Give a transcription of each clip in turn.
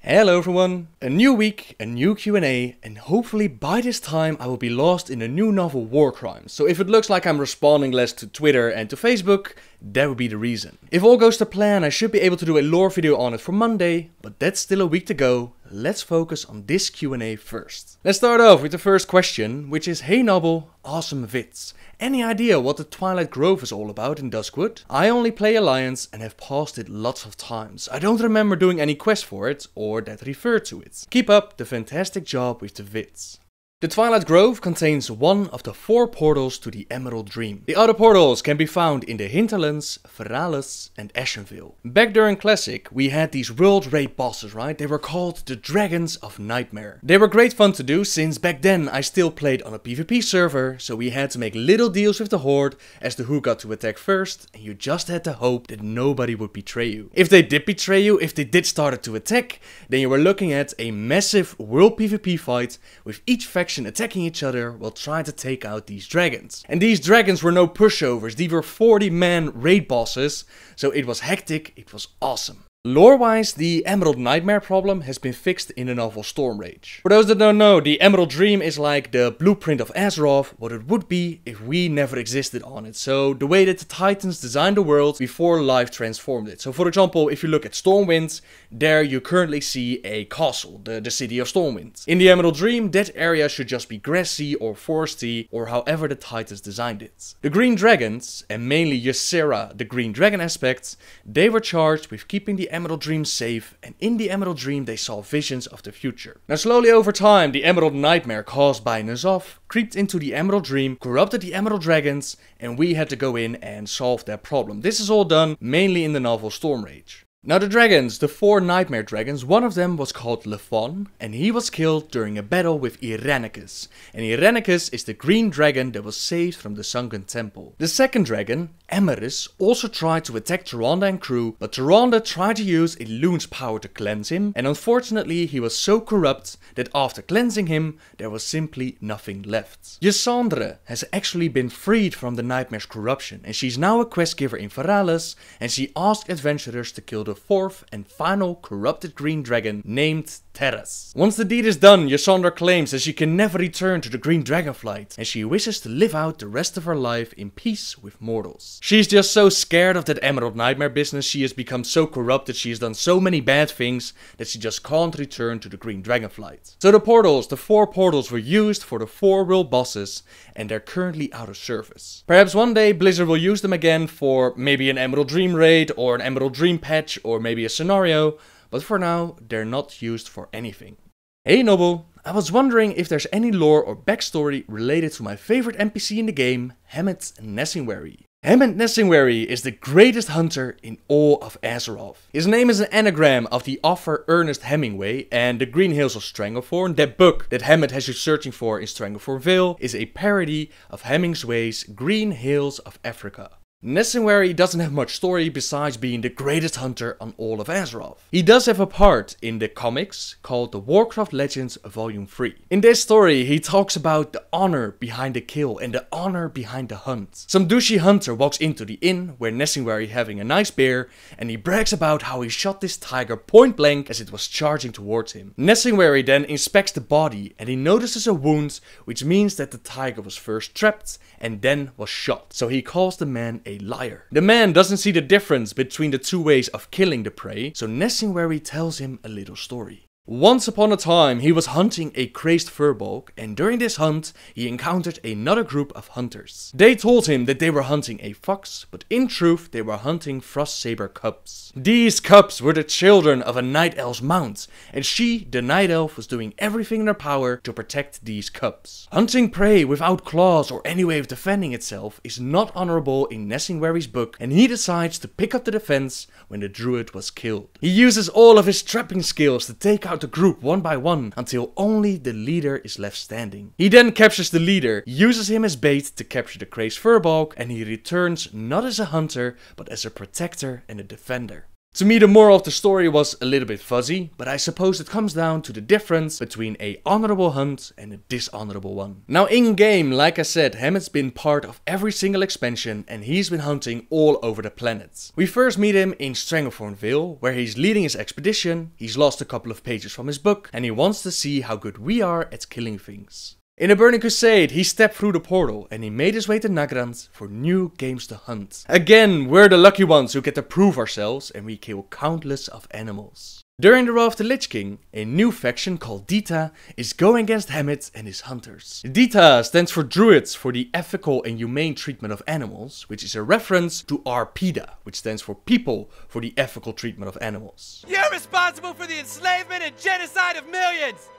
Hello everyone, a new week, a new Q&A, and hopefully by this time I will be lost in the new novel Warcraft. So if it looks like I'm responding less to Twitter and to Facebook, that would be the reason. If all goes to plan, I should be able to do a lore video on it for Monday, but that's still a week to go. Let's focus on this Q&A first. Let's start off with the first question, which is: Hey Noble, awesome vids. Any idea what the Twilight Grove is all about in Duskwood? I only play Alliance and have paused it lots of times. I don't remember doing any quest for it or that referred to it. Keep up the fantastic job with the vids. The Twilight Grove contains one of the 4 portals to the Emerald Dream. The other portals can be found in the Hinterlands, Veralis and Ashenvale. Back during Classic, we had these world raid bosses, right? They were called the Dragons of Nightmare. They were great fun to do since back then I still played on a PvP server, so we had to make little deals with the Horde as to who got to attack first, and you just had to hope that nobody would betray you. If they did betray you, if they did start to attack, then you were looking at a massive world PvP fight with each faction attacking each other while trying to take out these dragons. And these dragons were no pushovers, these were 40-man raid bosses, so it was hectic, it was awesome. Lore-wise, the Emerald Nightmare problem has been fixed in the novel Stormrage. For those that don't know, the Emerald Dream is like the blueprint of Azeroth, what it would be if we never existed on it. So the way that the Titans designed the world before life transformed it. So for example, if you look at Stormwind, there you currently see a castle, the city of Stormwind. In the Emerald Dream, that area should just be grassy or foresty or however the Titans designed it. The Green Dragons, and mainly Ysera, the Green Dragon aspect, they were charged with keeping the Emerald Dream safe, and in the Emerald Dream they saw visions of the future. Now slowly over time, the Emerald Nightmare caused by N'Zoth creeped into the Emerald Dream, corrupted the Emerald Dragons, and we had to go in and solve that problem. This is all done mainly in the novel Stormrage. Now the dragons, the 4 nightmare dragons, one of them was called Lefon, and he was killed during a battle with Irenicus. And Irenicus is the green dragon that was saved from the sunken temple. The second dragon, Emerus, also tried to attack Tyrande and crew, but Tyrande tried to use Elune's power to cleanse him, and unfortunately he was so corrupt that after cleansing him, there was simply nothing left. Ysandre has actually been freed from the nightmare's corruption, and she's now a quest giver in Veralis, and she asked adventurers to kill the 4th and final corrupted green dragon named Terras. Once the deed is done, Ysandre claims that she can never return to the Green Dragonflight, and she wishes to live out the rest of her life in peace with mortals. She's just so scared of that Emerald Nightmare business, she has become so corrupted, she has done so many bad things that she just can't return to the Green Dragonflight. So the portals, the 4 portals were used for the 4 world bosses, and they're currently out of service. Perhaps one day Blizzard will use them again for maybe an Emerald Dream raid or an Emerald Dream patch or maybe a scenario, but for now they're not used for anything. Hey Noble, I was wondering if there's any lore or backstory related to my favorite NPC in the game, Hemet Nesingwary. Hemet Nesingwary is the greatest hunter in all of Azeroth. His name is an anagram of the author Ernest Hemingway, and The Green Hills of Stranglethorn, that book that Hemet has you searching for in Stranglethorn Vale, is a parody of Hemingway's Green Hills of Africa. Nesingwary doesn't have much story besides being the greatest hunter on all of Azeroth. He does have a part in the comics called the Warcraft Legends Volume 3. In this story he talks about the honor behind the kill and the honor behind the hunt. Some douchey hunter walks into the inn where Nesingwary having a nice beer, and he brags about how he shot this tiger point blank as it was charging towards him. Nesingwary then inspects the body and he notices a wound, which means that the tiger was first trapped and then was shot. So he calls the man a liar. The man doesn't see the difference between the 2 ways of killing the prey, so Nesingwary tells him a little story. Once upon a time, he was hunting a crazed furbolg, and during this hunt, he encountered another group of hunters. They told him that they were hunting a fox, but in truth, they were hunting Frostsaber cubs. These cubs were the children of a night elf's mount, and she, the night elf, was doing everything in her power to protect these cubs. Hunting prey without claws or any way of defending itself is not honorable in Nesingwary's book, and he decides to pick up the defense when the druid was killed. He uses all of his trapping skills to take out the group one by one until only the leader is left standing. He then captures the leader, uses him as bait to capture the crazed furbolg, and he returns not as a hunter but as a protector and a defender. To me, the moral of the story was a little bit fuzzy, but I suppose it comes down to the difference between a honorable hunt and a dishonorable one. Now in game, like I said, Hemet's been part of every single expansion and he's been hunting all over the planet. We first meet him in Stranglethorn Vale, where he's leading his expedition, he's lost a couple of pages from his book, and he wants to see how good we are at killing things. In a Burning Crusade, he stepped through the portal and he made his way to Nagrand for new games to hunt. Again, we're the lucky ones who get to prove ourselves and we kill countless of animals. During the Row of the Lich King, a new faction called Dita is going against Hemet and his hunters. Dita stands for Druids for the ethical and humane treatment of animals, which is a reference to Arpida, which stands for People for the ethical treatment of animals. You're responsible for the enslavement and genocide of millions!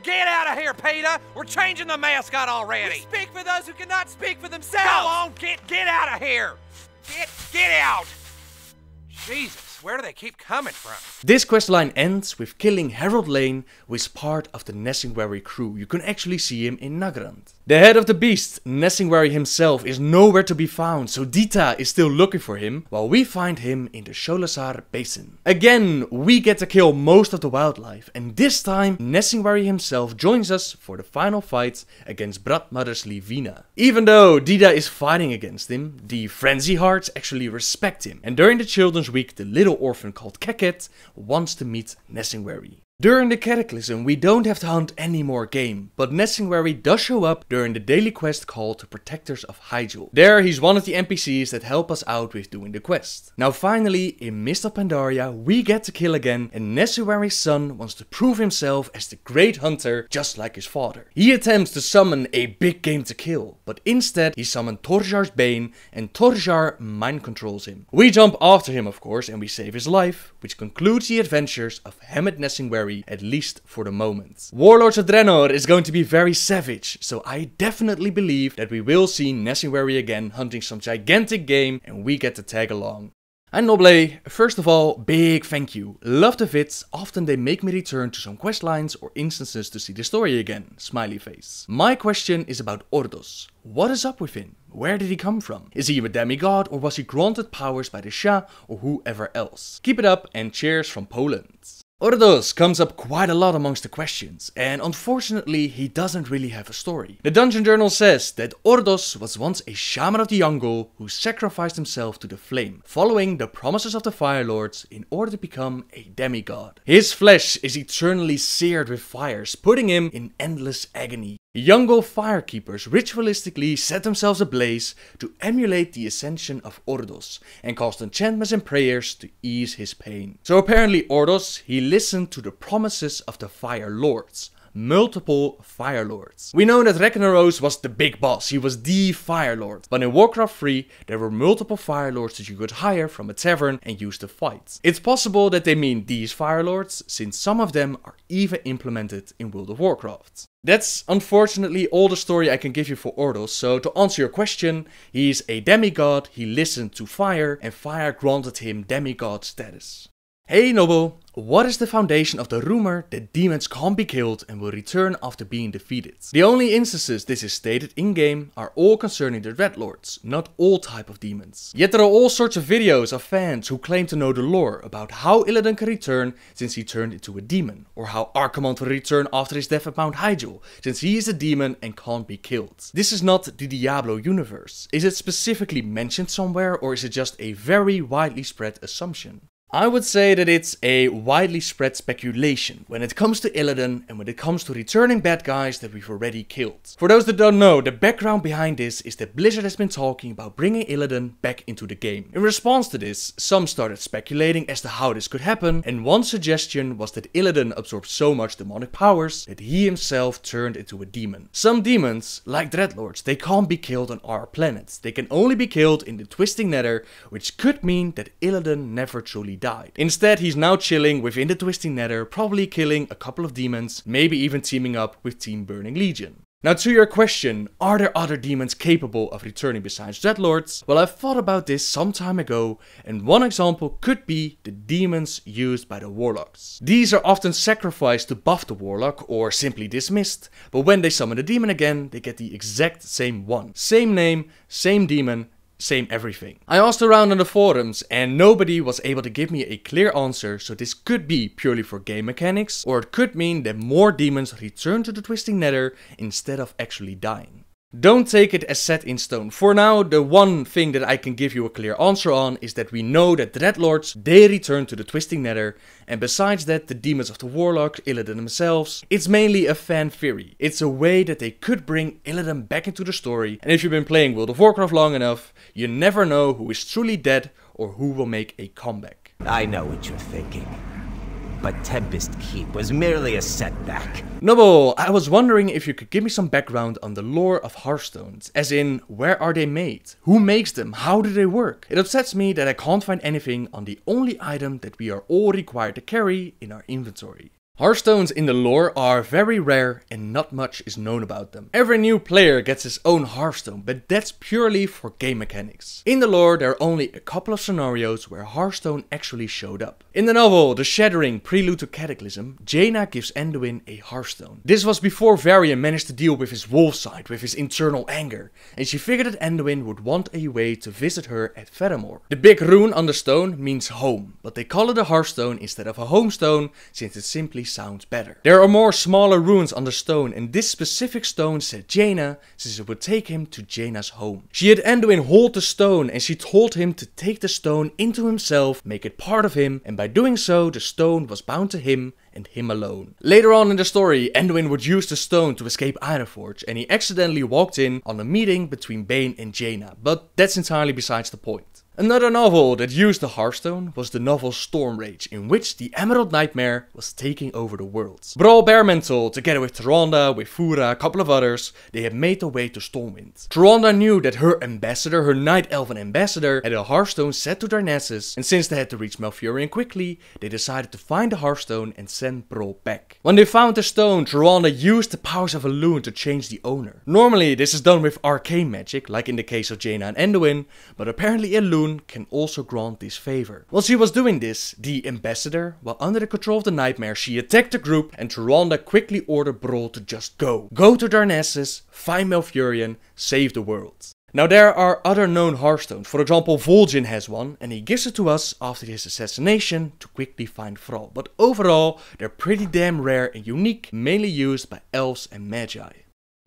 Get out of here, Peter! We're changing the mascot already! We speak for those who cannot speak for themselves! Go on, get out of here! Get out! Jesus, where do they keep coming from? This questline ends with killing Harold Lane, who is part of the Nesingwary crew. You can actually see him in Nagrand. The head of the beast, Nesingwary himself, is nowhere to be found, so Dita is still looking for him, while we find him in the Sholasar Basin. Again, we get to kill most of the wildlife, and this time Nesingwary himself joins us for the final fight against Bradmother's Livina. Even though Dita is fighting against him, the Frenzy Hearts actually respect him, and during the Children's Week, the little orphan called Keket wants to meet Nesingwary. During the Cataclysm, we don't have to hunt any more game, but Nesingwary does show up during the daily quest called the Protectors of Hyjal. There, he's one of the NPCs that help us out with doing the quest. Now finally, in Mist of Pandaria, we get to kill again, and Nesingwary's son wants to prove himself as the great hunter, just like his father. He attempts to summon a big game to kill, but instead he summoned Torjar's Bane, and Torjar mind controls him. We jump after him, of course, and we save his life, which concludes the adventures of Hemet Nesingwary, at least for the moment. Warlords of Draenor is going to be very savage, so I definitely believe that we will see Nesingwary again hunting some gigantic game and we get to tag along. And Noble, first of all, big thank you. Love the vids, often they make me return to some questlines or instances to see the story again, smiley face. My question is about Ordos. What is up with him? Where did he come from? Is he a demigod or was he granted powers by the Shah or whoever else? Keep it up and cheers from Poland. Ordos comes up quite a lot amongst the questions, and unfortunately he doesn't really have a story. The Dungeon Journal says that Ordos was once a shaman of the jungle who sacrificed himself to the flame, following the promises of the Fire Lords in order to become a demigod. His flesh is eternally seared with fires, putting him in endless agony. Jungle firekeepers ritualistically set themselves ablaze to emulate the ascension of Ordos and cast enchantments and prayers to ease his pain. So apparently Ordos, he listened to the promises of the Fire Lords. Multiple Fire Lords. We know that Ragnaros was the big boss, he was the Fire Lord, but in Warcraft 3 there were multiple Fire Lords that you could hire from a tavern and use to fight. It's possible that they mean these Fire Lords, since some of them are even implemented in World of Warcraft. That's unfortunately all the story I can give you for Ordos, so to answer your question, he's a demigod, he listened to fire, and fire granted him demigod status. Hey Noble, what is the foundation of the rumor that demons can't be killed and will return after being defeated? The only instances this is stated in-game are all concerning the Dreadlords, not all type of demons. Yet there are all sorts of videos of fans who claim to know the lore about how Illidan can return since he turned into a demon, or how Archimonde will return after his death at Mount Hyjal, since he is a demon and can't be killed. This is not the Diablo universe. Is it specifically mentioned somewhere, or is it just a very widely spread assumption? I would say that it's a widely spread speculation when it comes to Illidan and when it comes to returning bad guys that we've already killed. For those that don't know, the background behind this is that Blizzard has been talking about bringing Illidan back into the game. In response to this, some started speculating as to how this could happen, and one suggestion was that Illidan absorbed so much demonic powers that he himself turned into a demon. Some demons, like Dreadlords, they can't be killed on our planet. They can only be killed in the Twisting Nether, which could mean that Illidan never truly died. Instead, he's now chilling within the Twisting Nether, probably killing a couple of demons, maybe even teaming up with Team Burning Legion. Now to your question, are there other demons capable of returning besides Dreadlords? Well, I've thought about this some time ago, and one example could be the demons used by the Warlocks. These are often sacrificed to buff the Warlock or simply dismissed, but when they summon the demon again, they get the exact same one. Same name, same demon, same everything. I asked around on the forums and nobody was able to give me a clear answer, so this could be purely for game mechanics, or it could mean that more demons return to the Twisting Nether instead of actually dying. Don't take it as set in stone. For now, the one thing that I can give you a clear answer on is that we know that Dreadlords, they return to the Twisting Nether, and besides that, the demons of the Warlocks, Illidan themselves, it's mainly a fan theory. It's a way that they could bring Illidan back into the story, and if you've been playing World of Warcraft long enough, you never know who is truly dead or who will make a comeback. I know what you're thinking, but Tempest Keep was merely a setback. Noble, I was wondering if you could give me some background on the lore of Hearthstones, as in, where are they made? Who makes them? How do they work? It upsets me that I can't find anything on the only item that we are all required to carry in our inventory. Hearthstones in the lore are very rare and not much is known about them. Every new player gets his own Hearthstone, but that's purely for game mechanics. In the lore there are only a couple of scenarios where Hearthstone actually showed up. In the novel The Shattering Prelude to Cataclysm, Jaina gives Anduin a Hearthstone. This was before Varian managed to deal with his wolf side, with his internal anger, and she figured that Anduin would want a way to visit her at Fedamore. The big rune on the stone means home, but they call it a Hearthstone instead of a homestone since it simply sounds better. There are more smaller runes on the stone, and this specific stone said Jaina since it would take him to Jaina's home. She had Anduin hold the stone and she told him to take the stone into himself, make it part of him, and by doing so the stone was bound to him and him alone. Later on in the story, Anduin would use the stone to escape Ironforge, and he accidentally walked in on a meeting between Bane and Jaina, but that's entirely besides the point. Another novel that used the Hearthstone was the novel Stormrage, in which the Emerald Nightmare was taking over the world. Brawl Baremantle, together with Tyrande, with Fura, a couple of others, they had made their way to Stormwind. Tyrande knew that her ambassador, her Night Elven ambassador, had a Hearthstone set to Darnassus, and since they had to reach Malfurion quickly, they decided to find the Hearthstone and send Brawl back. When they found the stone, Tyrande used the powers of a loon to change the owner. Normally this is done with arcane magic, like in the case of Jaina and Anduin, but apparently a loon can also grant this favor. While she was doing this, the ambassador, while under the control of the Nightmare, she attacked the group and Tyrande quickly ordered Brawl to just go. Go to Darnassus, find Malfurion, save the world. Now there are other known Hearthstones, for example Vol'jin has one and he gives it to us after his assassination to quickly find Thrall, but overall they're pretty damn rare and unique, mainly used by elves and magi.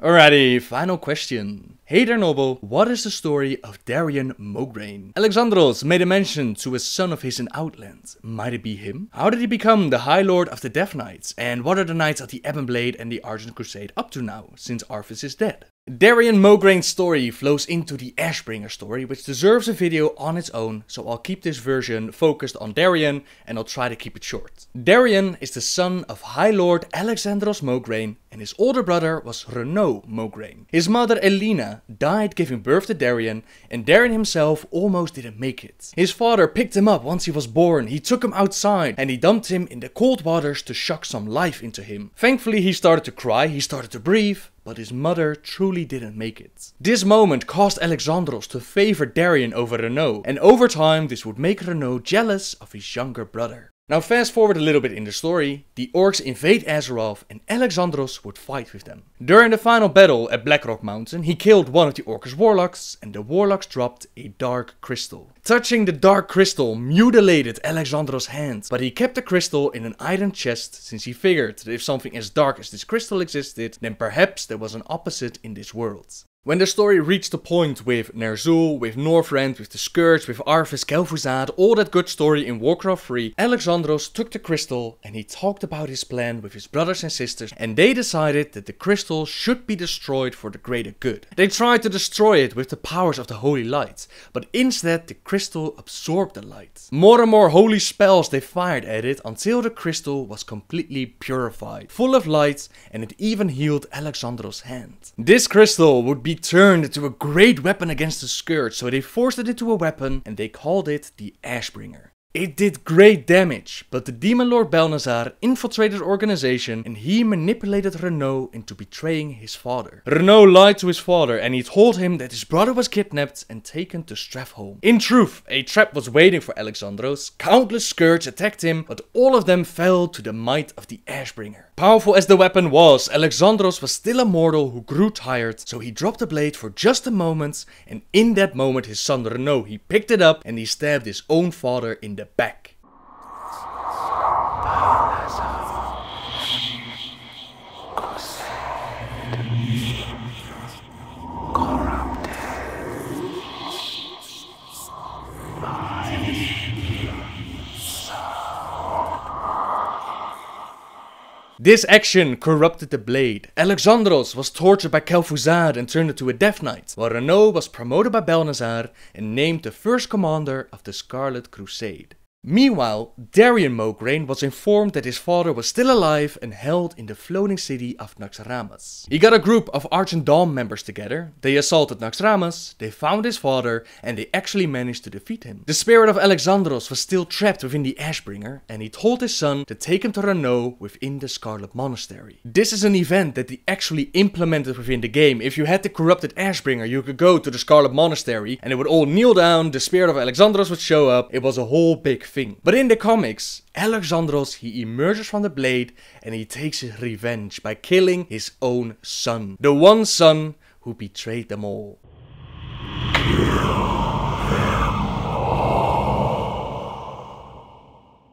Alrighty, final question. Hey there Noble, what is the story of Darion Mograine? Alexandros made a mention to a son of his in Outland. Might it be him? How did he become the High Lord of the Death Knights? And what are the Knights of the Ebon Blade and the Argent Crusade up to now, since Arthas is dead? Darion Mograine's story flows into the Ashbringer story, which deserves a video on its own, so I'll keep this version focused on Darion and I'll try to keep it short. Darion is the son of High Lord Alexandros Mograine, and his older brother was Renaud Mograine. His mother Elena died giving birth to Darion, and Darion himself almost didn't make it. His father picked him up once he was born, he took him outside and he dumped him in the cold waters to shock some life into him. Thankfully he started to cry, he started to breathe, but his mother truly didn't make it. This moment caused Alexandros to favor Darion over Renaud, and over time this would make Renaud jealous of his younger brother. Now fast forward a little bit in the story, the orcs invade Azeroth and Alexandros would fight with them. During the final battle at Blackrock Mountain, he killed one of the orcish warlocks and the warlocks dropped a dark crystal. Touching the dark crystal mutilated Alexandros' hand, but he kept the crystal in an iron chest since he figured that if something as dark as this crystal existed, then perhaps there was an opposite in this world. When the story reached the point with Ner'zhul, with Northrend, with the Scourge, with Arthas, Kel'Thuzad, all that good story in Warcraft 3, Alexandros took the crystal and he talked about his plan with his brothers and sisters, and they decided that the crystal should be destroyed for the greater good. They tried to destroy it with the powers of the Holy Light, but instead the crystal absorbed the light. More and more holy spells they fired at it until the crystal was completely purified, full of light, and it even healed Alexandros' hand. This crystal would be turned into a great weapon against the Scourge, so they forced it into a weapon and they called it the Ashbringer. It did great damage, but the Demon Lord Balnazar infiltrated the organization and he manipulated Renaud into betraying his father. Renaud lied to his father and he told him that his brother was kidnapped and taken to Strathholm. In truth, a trap was waiting for Alexandros, countless scourge attacked him, but all of them fell to the might of the Ashbringer. Powerful as the weapon was, Alexandros was still a mortal who grew tired, so he dropped the blade for just a moment, and in that moment his son Renaud, he picked it up and he stabbed his own father in the back. This action corrupted the blade. Alexandros was tortured by Kel'Thuzad and turned into a Death Knight, while Renaud was promoted by Balnazar and named the first commander of the Scarlet Crusade. Meanwhile, Darion Mograine was informed that his father was still alive and held in the floating city of Naxxramas. He got a group of Argent Dawn members together, they assaulted Naxxramas, they found his father and they actually managed to defeat him. The spirit of Alexandros was still trapped within the Ashbringer and he told his son to take him to Renaud within the Scarlet Monastery. This is an event that they actually implemented within the game. If you had the corrupted Ashbringer, you could go to the Scarlet Monastery and it would all kneel down, the spirit of Alexandros would show up, it was a whole big thing. But in the comics, Alexandros, he emerges from the blade and he takes his revenge by killing his own son. The one son who betrayed them all.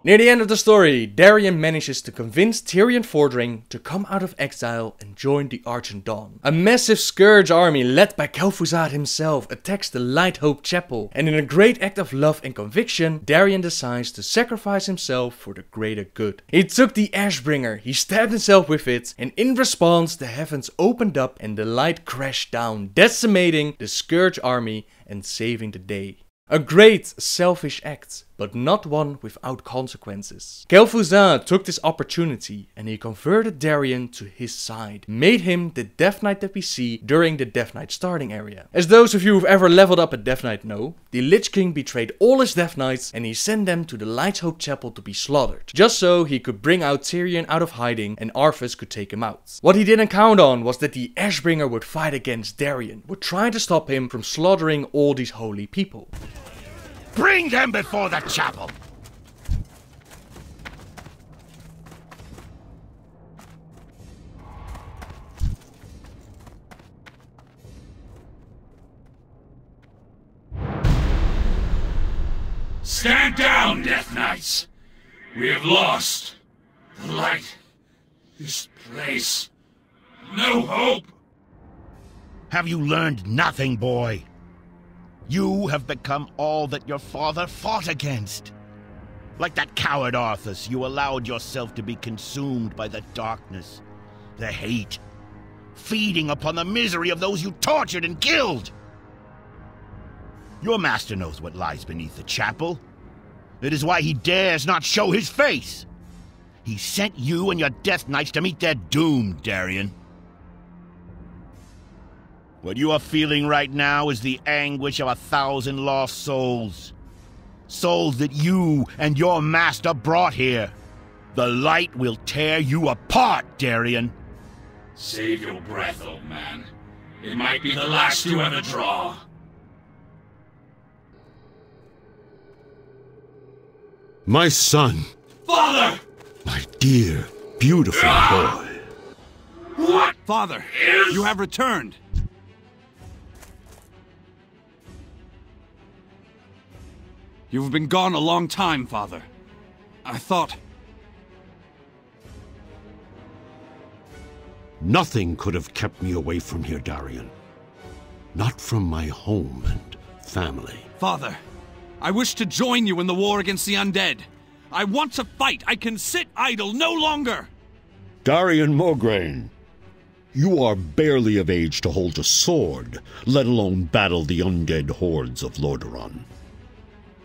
Near the end of the story, Darion manages to convince Tyrion Fordring to come out of exile and join the Argent Dawn. A massive scourge army led by Kel'Thuzad himself attacks the Light Hope Chapel, and in a great act of love and conviction, Darion decides to sacrifice himself for the greater good. He took the Ashbringer, he stabbed himself with it, and in response the heavens opened up and the light crashed down, decimating the scourge army and saving the day. A great selfish act, but not one without consequences. Kel'Thuzad took this opportunity and he converted Darion to his side, made him the Death Knight that we see during the Death Knight starting area. As those of you who've ever leveled up a Death Knight know, the Lich King betrayed all his Death Knights and he sent them to the Light Hope Chapel to be slaughtered, just so he could bring out Tyrion out of hiding and Arthas could take him out. What he didn't count on was that the Ashbringer would fight against Darion, would try to stop him from slaughtering all these holy people. Bring them before the chapel! Stand down, Death Knights! We have lost the light. This place. No hope! Have you learned nothing, boy? You have become all that your father fought against. Like that coward Arthas, you allowed yourself to be consumed by the darkness, the hate, feeding upon the misery of those you tortured and killed. Your master knows what lies beneath the chapel. It is why he dares not show his face. He sent you and your Death Knights to meet their doom, Darion. What you are feeling right now is the anguish of 1,000 lost souls. Souls that you and your master brought here. The light will tear you apart, Darion. Save your breath, old man. It might be the last you ever draw. My son. Father! My dear, beautiful boy. What? Father, you have returned. You've been gone a long time, Father. I thought... Nothing could have kept me away from here, Darion. Not from my home and family. Father, I wish to join you in the war against the undead. I want to fight. I can sit idle no longer. Darion Mograine, you are barely of age to hold a sword, let alone battle the undead hordes of Lordaeron.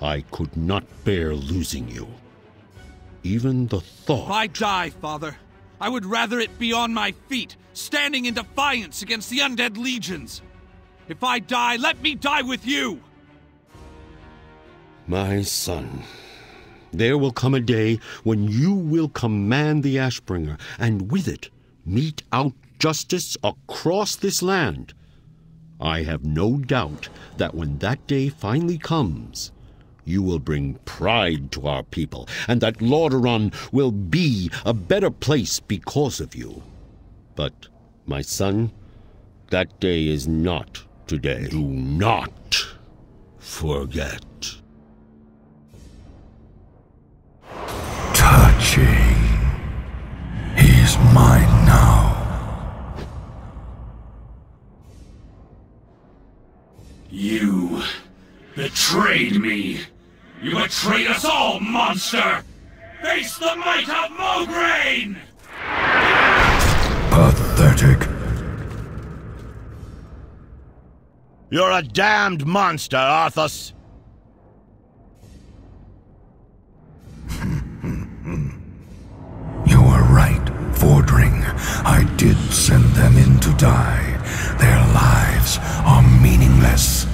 I could not bear losing you. Even the thought... If I die, Father, I would rather it be on my feet, standing in defiance against the undead legions. If I die, let me die with you! My son, There will come a day when you will command the Ashbringer, and with it mete out justice across this land. I have no doubt that when that day finally comes, you will bring pride to our people, and that Lordaeron will be a better place because of you. But, my son, that day is not today. Do not forget. Touching. He's mine now. You betrayed me. You betrayed us all, monster! Face the might of Mograine! Pathetic. You're a damned monster, Arthas. You were right, Fordring. I did send them in to die. Their lives are meaningless.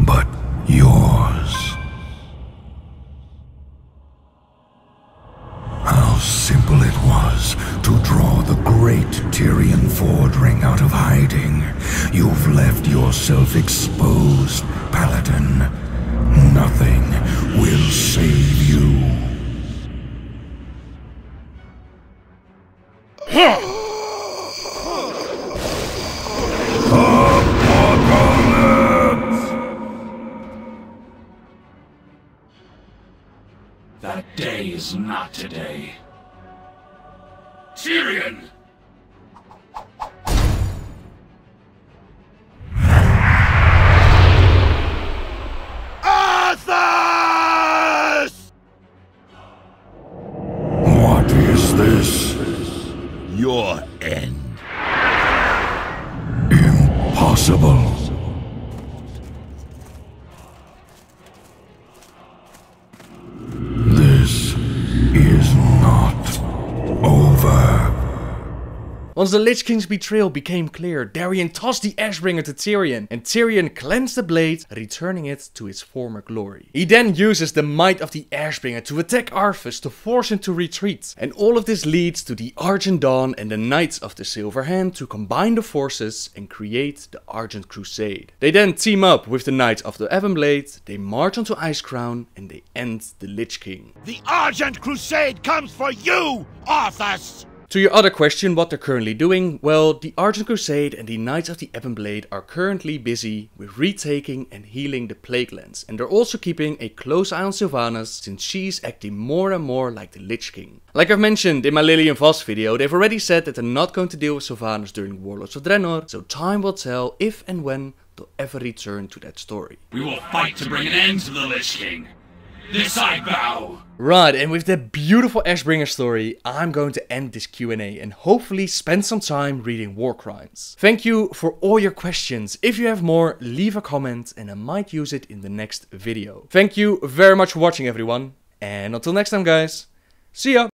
But yours... How simple it was to draw the great Darion Fordring out of hiding. You've left yourself exposed, Paladin. Nothing will save you. That day is not today. Tyrion! Arthas! What is this? Your end. Impossible. This is not over. Once the Lich King's betrayal became clear, Darion tossed the Ashbringer to Tyrion, and Tyrion cleansed the blade, returning it to its former glory. He then uses the might of the Ashbringer to attack Arthas to force him to retreat, and all of this leads to the Argent Dawn and the Knights of the Silver Hand to combine the forces and create the Argent Crusade. They then team up with the Knights of the Ebonblade, they march onto Icecrown, and they end the Lich King. The Argent Crusade comes for you, Arthas! To your other question, what they're currently doing, well, the Argent Crusade and the Knights of the Ebonblade are currently busy with retaking and healing the Plague Lands, and they're also keeping a close eye on Sylvanas, since she's acting more and more like the Lich King. Like I've mentioned in my Lily and Voss video, they've already said that they're not going to deal with Sylvanas during Warlords of Draenor, so time will tell if and when they'll ever return to that story. We will fight to bring an end to the Lich King. This I vow. Right, and with that beautiful Ashbringer story, I'm going to end this Q&A and hopefully spend some time reading War Crimes. Thank you for all your questions. If you have more, leave a comment and I might use it in the next video. Thank you very much for watching, everyone. And until next time, guys. See ya!